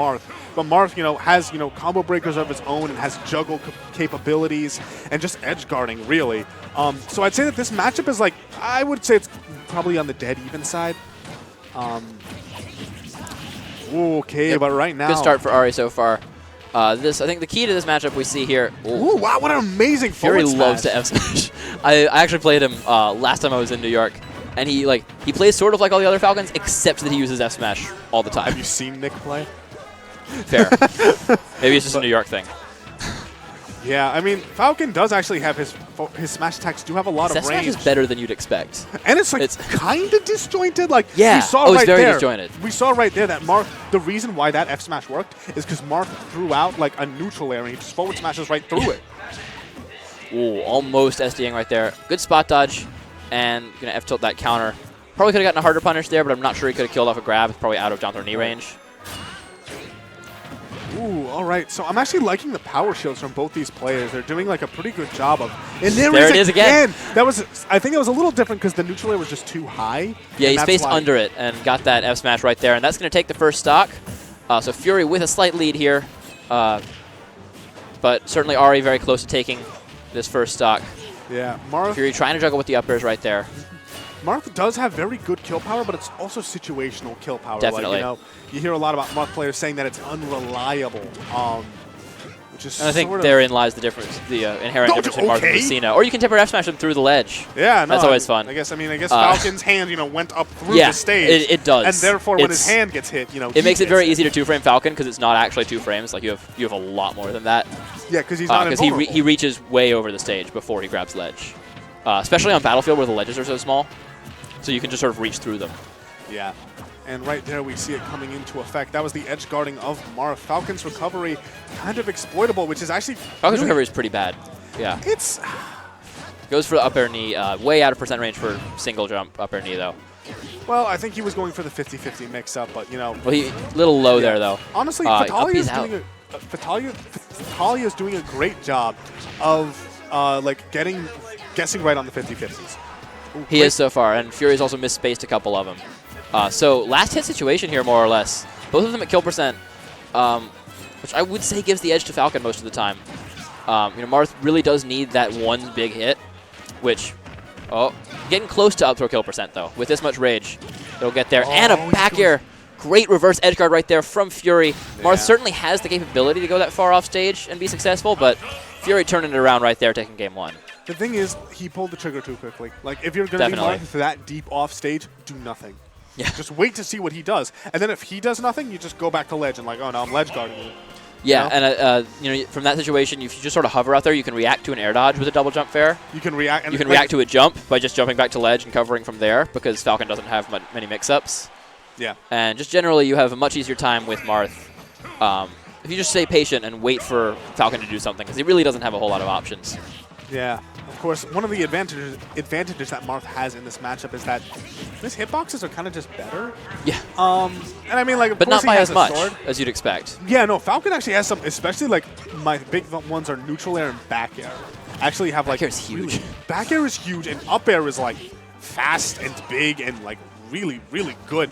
Marth. But Marth, has, combo breakers of his own and has juggle capabilities and just edge guarding, really. So I'd say that this matchup is like, I would say it's probably on the dead even side. Okay, but right now. Good start for Ari so far. I think the key to this matchup we see here. Ooh, wow, what an amazing FuRy forward loves smash. to F smash. I actually played him last time I was in New York, and he plays sort of like all the other Falcons, except that he uses F smash all the time. Have you seen Nick play? Fair. Maybe it's just a New York thing. Yeah, I mean, Falcon does actually have his smash attacks do have a lot of range. Smash is better than you'd expect. And it's kind of disjointed. Like, yeah, we saw it's very disjointed. We saw right there that Marth, the reason why that F smash worked is because Marth threw out like a neutral air and he just forward smashes right through it. Ooh, almost SDing right there. Good spot dodge, and gonna F tilt that counter. Probably could have gotten a harder punish there, but I'm not sure he could have killed off a grab. It's probably out of down throw knee range. Ooh, all right. So I'm actually liking the power shields from both these players. They're doing like a pretty good job of. And there it is again. I think it was a little different because the neutral air was just too high. Yeah, he's faced under it and got that F smash right there, and that's going to take the first stock. So FuRy with a slight lead here, but certainly Ari very close to taking this first stock. Yeah, Marth. FuRy trying to juggle with the up airs right there. Marth does have very good kill power, but it's also situational kill power. Definitely. Like, you hear a lot about Marth players saying that it's unreliable, which is. And I think therein lies the difference, the inherent difference in Marth and Lucina. Or you can temper F smash them through the ledge. Yeah, no, that's always fun. I guess Falcon's hand, went up through the stage. It does. And therefore, when his hand gets hit, it makes it very easy to two-frame Falcon because it's not actually 2 frames. Like you have a lot more than that. Yeah, because he's not invulnerable. Because he reaches way over the stage before he grabs ledge, especially on Battlefield where the ledges are so small. So you can just sort of reach through them. Yeah. And right there we see it coming into effect. That was the edge guarding of Marth. Falcon's recovery kind of exploitable, which is actually Falcon's recovery is pretty bad. Yeah. It's goes for the up air knee, way out of percent range for single jump up air knee though. Well, I think he was going for the 50-50 mix up, but Well, he a little low there though. Honestly, FuRy is doing a great job of guessing right on the 50-50s. He is so far, and FuRy's also misspaced a couple of them. So last hit situation here, more or less. Both of them at kill percent, which I would say gives the edge to Falcon most of the time. Marth really does need that one big hit, which, getting close to up throw kill percent though. With this much rage, it'll get there. And a back air. Great reverse edge guard right there from FuRy. Yeah. Marth certainly has the capability to go that far off stage and be successful, but FuRy turning it around right there, taking game 1. The thing is, he pulled the trigger too quickly. Like, if you're going to be Marth that deep off stage, do nothing. Yeah. Just wait to see what he does. And then if he does nothing, you just go back to ledge and oh, no, I'm ledge guarding you. Yeah, and from that situation, if you just sort of hover out there, you can react to an air dodge with a double jump fair. You can react. And you can react to a jump by just jumping back to ledge and covering from there because Falcon doesn't have many mix-ups. Yeah. And just generally, you have a much easier time with Marth if you just stay patient and wait for Falcon to do something because he really doesn't have a whole lot of options. Yeah. Of course, one of the advantages that Marth has in this matchup is that his hitboxes are kind of just better. Yeah. And I mean, but not by as much as you'd expect. Yeah, no, Falcon actually has some, especially my big ones are neutral air and back air. Actually have back air is huge. Really, back air is huge, and up air is fast and big and really, really good.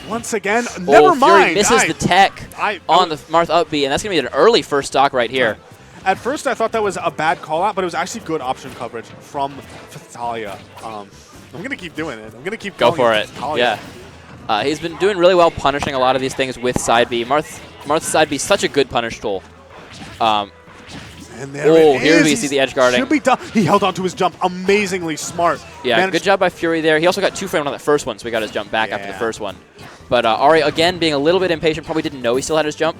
Once again, never mind. FuRy misses the tech on the Marth up B, and that's going to be an early first stock right here. At first, I thought that was a bad call-out, but it was actually good option coverage from AriPhtalia. I'm going to keep doing it. I'm going to keep going. Go for it. Yeah. He's been doing really well punishing a lot of these things with side B. Marth's side B is such a good punish tool. And there here we see the edge guarding. Should be done. He held on to his jump. Amazingly smart. Yeah, good job by FuRy there. He also got 2-framed on that first one, so he got his jump back after the first one. But Ari, again, being a little bit impatient, probably didn't know he still had his jump.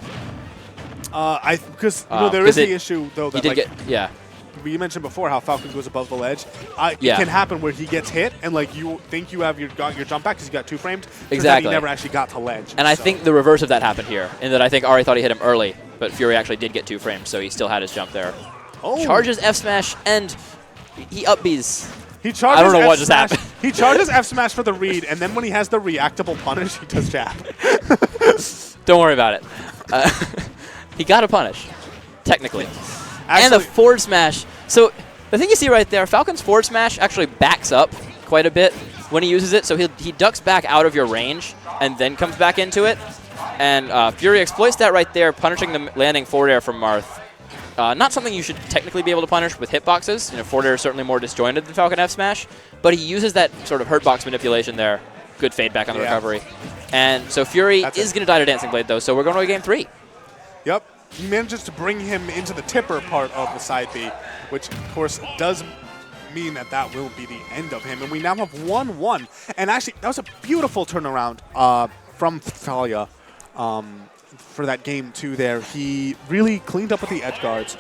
Because there is the issue, though, that you mentioned before how Falcon goes above the ledge. It can happen where he gets hit, and you think you have your jump back because you got 2-framed. Exactly. He never actually got to ledge. And I think the reverse of that happened here, in that I think Ari thought he hit him early, but FuRy actually did get 2-framed, so he still had his jump there. Charges F smash, and he up Bs. I don't know what just happened. He charges F smash for the read, and then when he has the reactable punish, he does jab. Don't worry about it. He got a punish, technically. Actually, and the forward smash. So the thing you see right there, Falcon's forward smash actually backs up quite a bit when he uses it. So he ducks back out of your range and then comes back into it. And FuRy exploits that right there, punishing the landing forward air from Marth. Not something you should technically be able to punish with hitboxes. You know, forward air is certainly more disjointed than Falcon F smash, but he uses that sort of hurtbox manipulation there. Good fade back on the recovery. And so FuRy is going to die to Dancing Blade, though, so we're going to game 3. Yep. He manages to bring him into the tipper part of the side B, which, of course, does mean that that will be the end of him. And we now have 1-1. And actually, that was a beautiful turnaround from AriPhtalia for that game 2 there. He really cleaned up with the edge guards.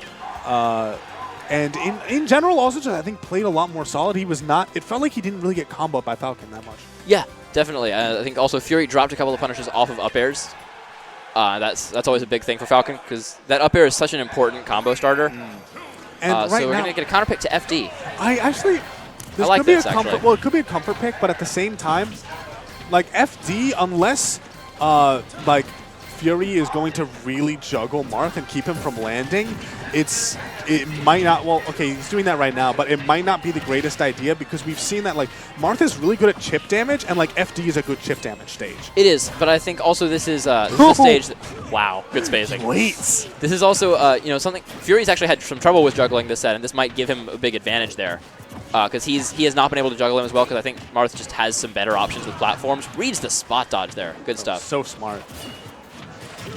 And in general, also just, I think, played a lot more solid. He was not, it felt like he didn't really get comboed by Falcon that much. Yeah, definitely. I think also FuRy dropped a couple of punishes off of up airs. That's always a big thing for Falcon, because that up air is such an important combo starter. And so we're going to get a counter pick to FD. This could be a comfort. Well, it could be a comfort pick, but at the same time, like FD, unless like FuRy is going to really juggle Marth and keep him from landing, it might not. Well, okay, he's doing that right now, but it might not be the greatest idea, because we've seen that like Marth is really good at chip damage, and like FD is a good chip damage stage. It is, but I think also this is a stage that, wow, good spacing. Wait. This is also you know, something FuRy's actually had some trouble with juggling this set, and this might give him a big advantage there. Because he has not been able to juggle him as well, because I think Marth just has some better options with platforms. Reads the spot dodge there. Good stuff. So smart.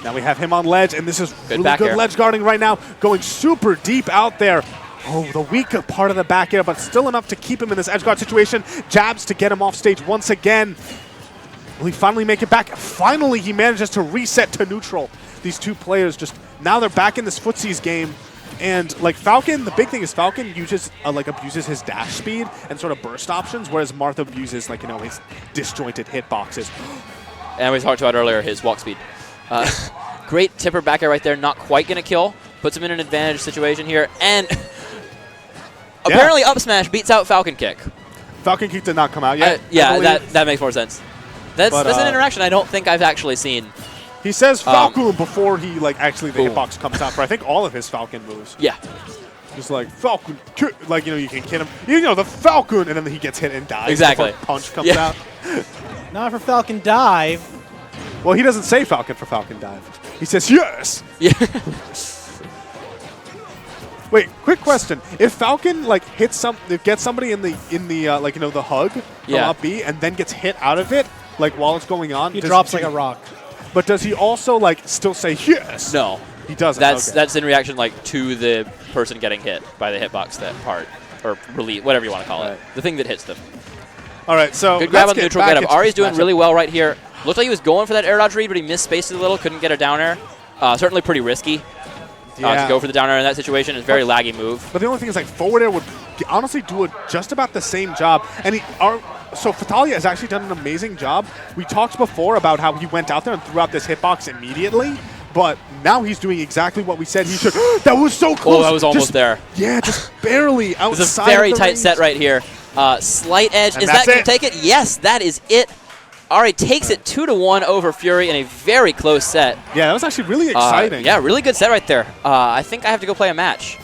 Now we have him on ledge, and this is good really good ledge guarding right now, going super deep out there. Oh, the weak part of the back air, but still enough to keep him in this edge guard situation. Jabs to get him off stage once again. Will he finally make it back? Finally, he manages to reset to neutral. These two players just, now they're back in this footsies game. And like Falcon, the big thing is Falcon uses abuses his dash speed and sort of burst options, whereas Marth abuses, like, you know, his disjointed hitboxes. And we talked about earlier his walk speed. Great tipper back air right there, not quite going to kill. Puts him in an advantage situation here. And apparently up smash beats out Falcon kick. Falcon kick did not come out yet. Yeah, that makes more sense. That's an interaction I don't think I've actually seen. He says Falcon before he, like, actually the hitbox comes out for, I think, all of his Falcon moves. Yeah. Just like, Falcon, like, you know, you can hit him. You know, the Falcon, and then he gets hit and dies. Exactly. Punch comes out. Not for Falcon dive. Well, he doesn't say Falcon for Falcon dive. He says, yes! Yeah. Wait, quick question. If Falcon, like, gets somebody in the like, you know, the hug from up B, and then gets hit out of it, like, while it's going on. He drops like a rock. But does he also, like, still say yes? No. He doesn't. That's in reaction, like, to the person getting hit by the hitbox, that part. Or release, whatever you want to call it. The thing that hits them. All right, so good grab on the neutral get up. Ari's doing really well right here. Looked like he was going for that air dodge read, but he misspaced it a little, couldn't get a down air. Certainly pretty risky to go for the down air in that situation. It's a very laggy move. But the only thing is, like, forward air would honestly do just about the same job. And so AriPhtalia has actually done an amazing job. We talked before about how he went out there and threw out this hitbox immediately, but now he's doing exactly what we said he should. That was so close. Oh, that was almost there. Yeah, just barely outside. It's a very tight set right here. Slight edge. And is that going to take it? Yes, that is it. Ari takes it 2-1 over FuRy in a very close set. Yeah, that was actually really exciting. Yeah, really good set right there. I think I have to go play a match.